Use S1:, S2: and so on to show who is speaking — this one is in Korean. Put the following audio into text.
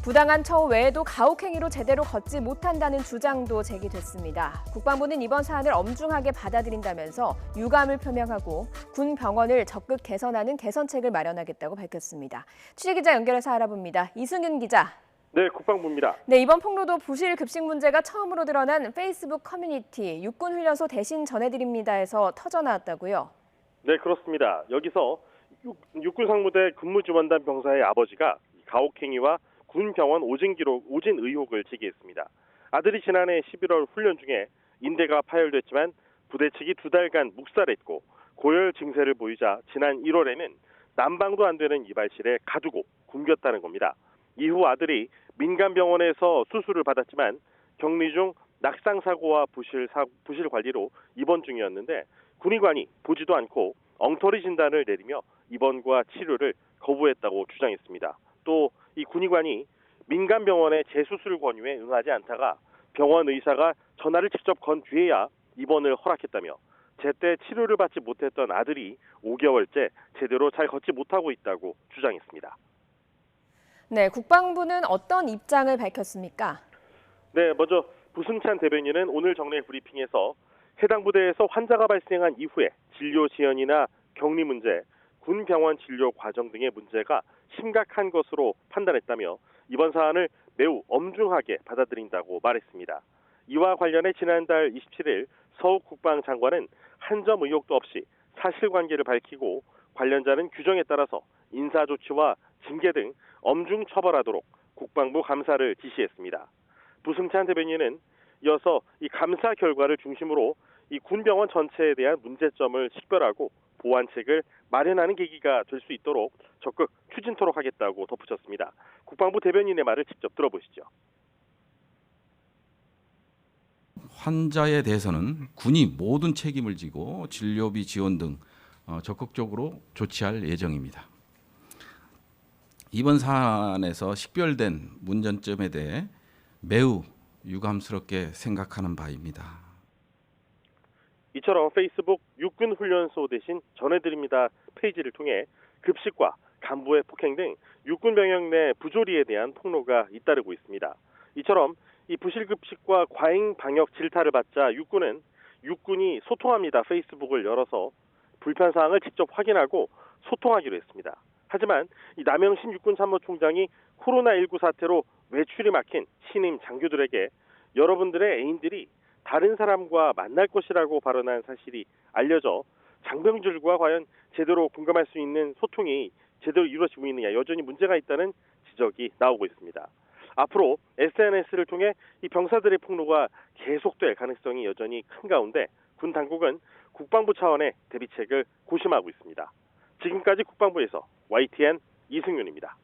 S1: 부당한 처우 외에도 가혹행위로 제대로 걷지 못한다는 주장도 제기됐습니다. 국방부는 이번 사안을 엄중하게 받아들인다면서 유감을 표명하고 군 병원을 적극 개선하는 개선책을 마련하겠다고 밝혔습니다. 취재기자 연결해서 알아봅니다. 이승윤 기자.
S2: 네, 국방부입니다.
S1: 네, 이번 폭로도 부실 급식 문제가 처음으로 드러난 페이스북 커뮤니티 육군훈련소 대신 전해드립니다에서 터져나왔다고요?
S2: 네, 그렇습니다. 여기서 육군상무대 근무지원단 병사의 아버지가 가혹행위와 군병원 오진 의혹을 제기했습니다. 아들이 지난해 11월 훈련 중에 인대가 파열됐지만 부대 측이 2달간 묵살했고 고열 증세를 보이자 지난 1월에는 난방도 안 되는 이발실에 가두고 굶겼다는 겁니다. 이후 아들이 민간병원에서 수술을 받았지만 격리 중 낙상 사고와 부실 관리로 입원 중이었는데 군의관이 보지도 않고 엉터리 진단을 내리며 입원과 치료를 거부했다고 주장했습니다. 또 이 군의관이 민간병원의 재수술 권유에 응하지 않다가 병원 의사가 전화를 직접 건 뒤에야 입원을 허락했다며 제때 치료를 받지 못했던 아들이 5개월째 제대로 잘 걷지 못하고 있다고 주장했습니다.
S1: 네, 국방부는 어떤 입장을 밝혔습니까?
S2: 네, 먼저 부승찬 대변인은 오늘 정례 브리핑에서 해당 부대에서 환자가 발생한 이후에 진료 지연이나 격리 문제, 군 병원 진료 과정 등의 문제가 심각한 것으로 판단했다며 이번 사안을 매우 엄중하게 받아들인다고 말했습니다. 이와 관련해 지난달 27일 서욱 국방장관은 한 점 의혹도 없이 사실관계를 밝히고 관련자는 규정에 따라서 인사조치와 징계 등 엄중 처벌하도록 국방부 감사를 지시했습니다. 부승찬 대변인은 이어서 이 감사 결과를 중심으로 이 군병원 전체에 대한 문제점을 식별하고 보완책을 마련하는 계기가 될 수 있도록 적극 추진토록 하겠다고 덧붙였습니다. 국방부 대변인의 말을 직접 들어보시죠.
S3: 환자에 대해서는 군이 모든 책임을 지고 진료비 지원 등 적극적으로 조치할 예정입니다. 이번 사안에서 식별된 문제점에 대해 매우 유감스럽게 생각하는 바입니다.
S2: 이처럼 페이스북 육군훈련소 대신 전해드립니다 페이지를 통해 급식과 간부의 폭행 등 육군 병영 내 부조리에 대한 폭로가 잇따르고 있습니다. 이처럼 이 부실급식과 과잉 방역 질타를 받자 육군이 소통합니다 페이스북을 열어서 불편사항을 직접 확인하고 소통하기로 했습니다. 하지만 이 남영신 육군참모총장이 코로나19 사태로 외출이 막힌 신임 장교들에게 여러분들의 애인들이 다른 사람과 만날 것이라고 발언한 사실이 알려져 장병들과 과연 제대로 공감할 수 있는 소통이 제대로 이루어지고 있느냐 여전히 문제가 있다는 지적이 나오고 있습니다. 앞으로 SNS를 통해 이 병사들의 폭로가 계속될 가능성이 여전히 큰 가운데 군 당국은 국방부 차원의 대비책을 고심하고 있습니다. 지금까지 국방부에서 YTN 이승윤입니다.